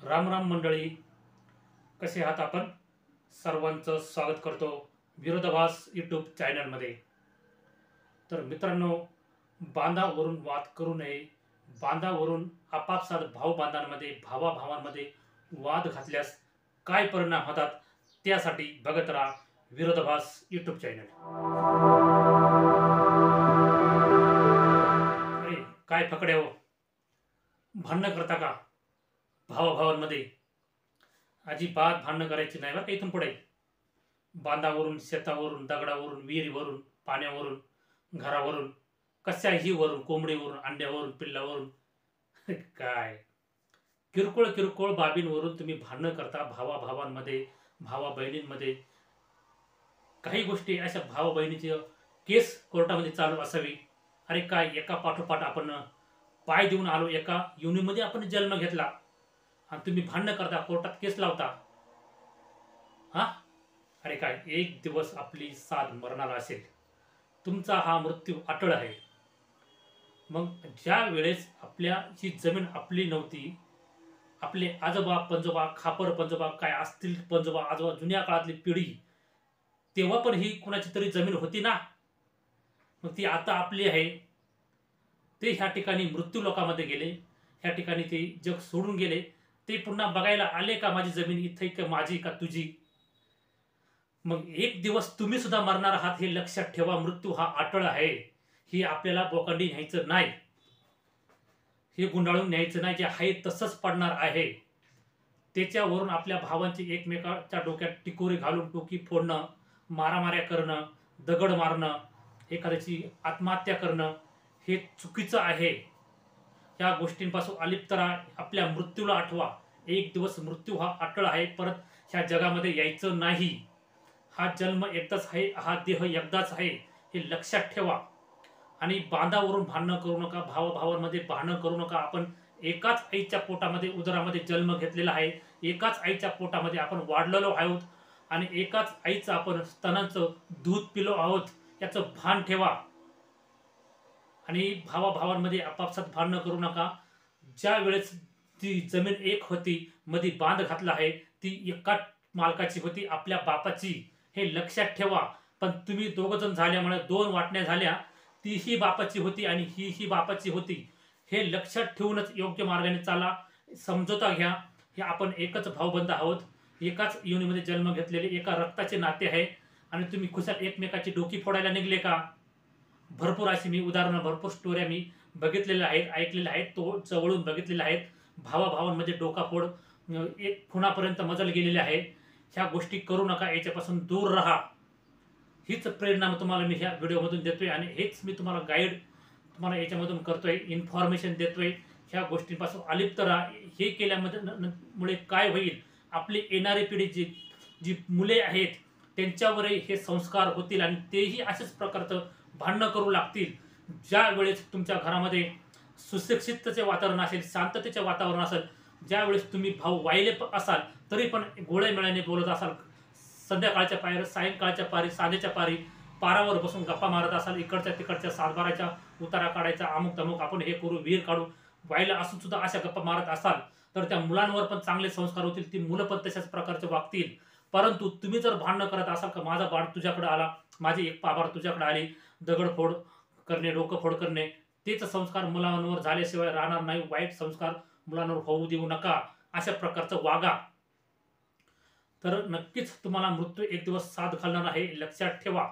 राम राम मंडळी, कसे आहात आपण? सर्वांचं स्वागत करतो विरोधाभास यूट्यूब चॅनलमध्ये. तर मित्रांनो, बांधावरून वाद करू नये. बांधावरून आपापसात भावबांधांमध्ये भावाभावांमध्ये वाद घातल्यास काय परिणाम होतात त्यासाठी बघत राहा विरोधाभास यूट्यूब चॅनल. अरे काय फकड्या हो, भांडणं करता का भावाभावांमध्ये? अजिबात भांडणं करायची नाही बरं का इथून पुढे. बांधावरून, शेतावरून, दगडावरून, विहिरीवरून, पाण्यावरून, घरावरून, कशाही वरून, कोंबडीवरून, अंड्यावरून, पिल्लावरून, काय किरकोळ किरकोळ बाबींवरून तुम्ही भांडणं करता भावाभावांमध्ये, भावा बहिणींमध्ये. काही गोष्टी अशा भावा बहिणीची केस कोर्टामध्ये चालू असावी. अरे काय एका पाठोपाठ आपण पाय देऊन आलो, एका युनिमध्ये आपण जन्म घेतला आणि तुम्ही भांडणं करता, कोर्टात केस लावता. हा, अरे काय एक दिवस आपली साथ मरणार असेल, तुमचा हा मृत्यू अटळ आहे. मग ज्या वेळेस आपल्याची जमीन आपली नव्हती, आपले आजोबा पंजोबा खापर पंजोबा काय असतील, पंजोबा आजोबा जुन्या काळातली पिढी, तेव्हा पण ही कुणाची तरी जमीन होती ना. मग ती आता आपली आहे. ते ह्या ठिकाणी मृत्यू लोकामध्ये गेले, ह्या ठिकाणी ते जग सोडून गेले. ते पुन्हा बघायला आले का माझी जमीन इथे का माझी का तुझी? मग एक दिवस तुम्ही सुद्धा मरणार आहात हे लक्षात ठेवा. मृत्यू हा अटळ आहे. ही आपल्याला बोकांडी न्यायचं नाही, हे गुंडाळून न्यायचं नाही. जे आहे तसंच पडणार आहे. त्याच्यावरून आपल्या भावांची एकमेकाच्या डोक्यात टिकोरी घालून टोकी फोडणं, मारामाऱ्या करणं, दगड मारणं, एखाद्याची आत्महत्या करणं हे चुकीचं आहे. या गोष्टींपासून अलिप्त राहा. आपल्या मृत्यूला आठवा. एक दिवस मृत्यू हा अटळ आहे. परत ह्या जगामध्ये यायचं नाही. हा जन्म एकदाच आहे, हा देह एकदाच आहे, हे लक्षात ठेवा. आणि बांधावरून भांडणं करू नका, भावाभावांमध्ये भांडणं करू नका. आपण एकाच आईच्या पोटामध्ये उदरामध्ये जन्म घेतलेला आहे, एकाच आईच्या पोटामध्ये आपण वाढलेलो आहोत आणि एकाच आईचं आपण स्तनांचं दूध पिलो आहोत, याचं भान ठेवा. आणि भावाभावांमध्ये आपापसात भांडणं करू नका. ज्या वेळेस ती जमीन एक होती, मध्ये बांध घातला आहे, ती एका मालकाची होती, आपल्या बापाची, हे लक्षात ठेवा. पण तुम्ही दोघ जण झाल्यामुळे दोन वाटण्या झाल्या. तीही बापाची होती आणि ही बापाची होती. हे लक्षात ठेवूनच योग्य मार्गाने चाला, समझोता घ्या. हे आपण एकच भाऊबंद आहोत, एकाच योनीमध्ये जन्म घेतलेले, एका रक्ताचे नाते आहे. आणि तुम्ही खुशाल एकमेकाची डोकी फोडायला निघले का? भरपूर अशी मी उदाहरणं, भरपूर स्टोऱ्या मी बघितलेल्या आहेत, ऐकलेल्या आहेत, तो जवळून बघितलेल्या आहेत. भावाभावांमध्ये डोकाफोड एक खुणापर्यंत मजल गेलेले आहे. ह्या गोष्टी करू नका, याच्यापासून दूर राहा. हीच प्रेरणा तुम्हाला मी ह्या व्हिडिओमधून देतोय आणि हेच मी तुम्हाला गाईड तुम्हाला याच्यामधून करतोय, इन्फॉर्मेशन देतोय. ह्या गोष्टींपासून अलिप्त राहा. हे केल्यामध्ये मुळे काय होईल, आपली येणारी पिढी जी जी मुले आहेत त्यांच्यावरही हे संस्कार होतील आणि तेही अशाच प्रकारचं भांडणं करू लागतील. ज्या वेळेस तुमच्या घरामध्ये सुशिक्षिततेचे वातावरण असेल, शांततेचे वातावरण असेल, ज्यावेळेस तुम्ही भाऊ वाहिले असाल तरी पण गोळ्यामेळ्याने बोलत असाल, संध्याकाळच्या पारी, सायंकाळच्या पारी, सांजेच्या पारी पारावर बसून गप्पा मारत असाल, इकडच्या तिकडच्या सातबाराच्या उतारा काढायचा, अमुक तमुक आपण हे करू, विहीर काढू, वाहिलं असून सुद्धा अशा गप्पा मारत असाल तर त्या मुलांवर पण चांगले संस्कार होतील. ती मुलं पण तशाच प्रकारचे वागतील. परंतु तुम्ही जर भांडणं करत असाल का माझा बाळ तुझ्याकडे आला, माझी एक पाभार तुझ्याकडे आली, दगडफोड करणे, डोकंफोड करणे, तेच संस्कार मुलांवर झाल्याशिवाय राहणार नाही. वाईट संस्कार मुलांवर होऊ देऊ नका. अशा प्रकारचं वागा, तर नक्कीच तुम्हाला मृत्यू एक दिवस साथ घालणार आहे, लक्षात ठेवा.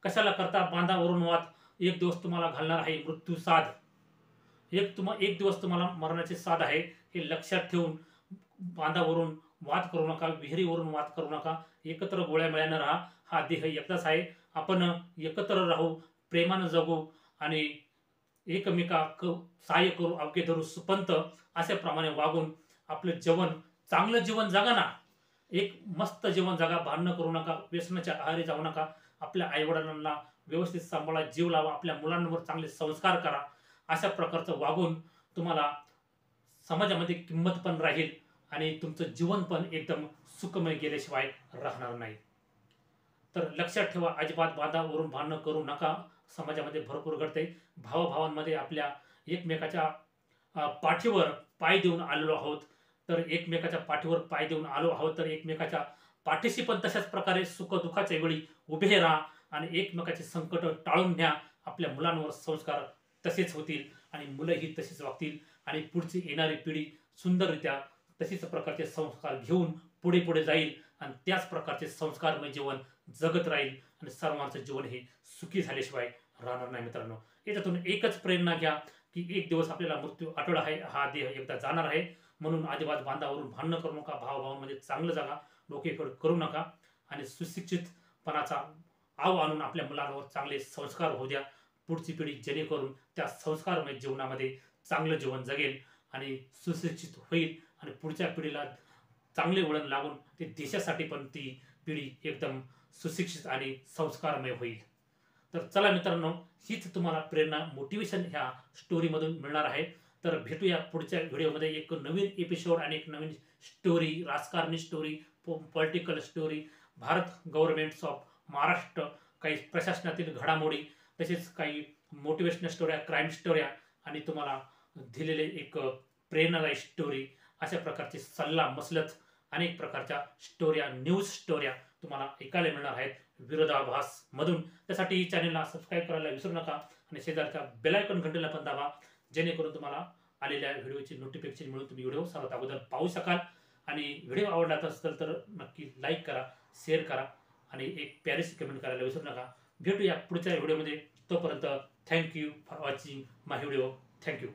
कशाला करता बांधावरून वाद? एक दिवस तुम्हाला घालणार आहे मृत्यू साध. एक दिवस तुम्हाला मरणाची साध आहे, हे लक्षात ठेवून बांधावरून वाद करू नका, विहिरीवरून वाद करू नका. एकत्र गोळ्या मिळानं राहा. हा देह एकदाच आहे. आपण एकत्र राहू, प्रेमानं जगू आणि एकमेका सहाय्य करू, अवघे धरू सुपंत, अशाप्रमाणे वागून आपलं जीवन, चांगलं जीवन जगा ना. एक मस्त जीवन जगा. भांडणं करू नका, व्यसनाच्या आहारी जाऊ नका. आपल्या आईवडिलांना व्यवस्थित सांभाळा, जीव लावा, आपल्या मुलांवर चांगले संस्कार करा. अशा प्रकारचं वागून तुम्हाला समाजामध्ये किंमत पण राहील आणि तुमचं जीवन पण एकदम सुखमय गेल्याशिवाय राहणार नाही. तर लक्षात ठेवा, अजिबात बांधावरून भांडणं करू नका. समाजामध्ये भरपूर घडते. भावाभावांमध्ये आपल्या एकमेकाच्या पाठीवर पाय देऊन आलेलो आहोत. तर एकमेकाच्या पाठीवर पाय देऊन आलो आहोत, तर एकमेकाच्या पाठीशी पण तशाच प्रकारे सुखदुःखाच्या वेळी उभे राहा आणि एकमेकाचे संकट टाळून न्या. आपल्या मुलांवर संस्कार तसेच होतील आणि मुलंही तशीच वागतील आणि पुढची येणारी पिढी सुंदररित्या तशीच प्रकारचे संस्कार घेऊन पुढे पुढे जाईल आणि त्याच प्रकारचे संस्कारमय जीवन जगत राहील आणि सर्वांचं जीवन हे सुखी झाल्याशिवाय राहणार नाही. मित्रांनो, याच्यातून एकच प्रेरणा घ्या की एक दिवस आपल्याला मृत्यू अटळ आहे, हा देह एकदा जाणार आहे. म्हणून अजिबात बांधावरून भांडणं करू नका, भावाभावांमध्ये चांगलं जगा, डोकेफोड करू नका आणि सुशिक्षितपणाचा आव आणून आपल्या मुलांवर चांगले संस्कार होऊ द्या. पुढची पिढी जेणेकरून त्या संस्कारमय जीवनामध्ये चांगलं जीवन जगेल आणि सुशिक्षित होईल आणि पुढच्या पिढीला चांगले वळण लागून ते देशासाठी पण ती पिढी एकदम सुशिक्षित आणि संस्कारमय होईल. तर चला मित्रांनो, हीच तुम्हाला प्रेरणा मोटिवेशन ह्या स्टोरीमधून मिळणार आहे. तर भेटूया पुढच्या व्हिडिओमध्ये एक नवीन एपिसोड आणि एक नवीन स्टोरी, राजकारणी story, political story, Bharat governments of Maharashtra, काही प्रशासनातील घडामोडी, तसेच काही मोटिवेशनल स्टोऱ्या, क्राईम स्टोऱ्या आणि तुम्हाला दिलेले एक प्रेरणादायी स्टोरी, अशा प्रकारचे सल्ला मसलत अनेक प्रकारच्या स्टोऱ्या, न्यूज स्टोऱ्या तुम्हाला ऐकायला मिळणार आहेत विरोधाभास मधून. त्यासाठी चॅनलला सबस्क्राईब करायला विसरू नका आणि शेजारच्या बेल आयकॉन घंटेला पण दाबा, जेणेकरून तुम्हाला आलेल्या व्हिडिओची नोटिफिकेशन मिळून तुम्ही व्हिडिओ सर्वात अगोदर पाहू शकाल. आणि व्हिडिओ आवडला असेल तर नक्की लाईक करा, शेअर करा आणि एक प्यारीशी कमेंट करायला विसरू नका. भेटूया पुढच्या व्हिडिओमध्ये. तोपर्यंत thank you for watching my video. Thank you.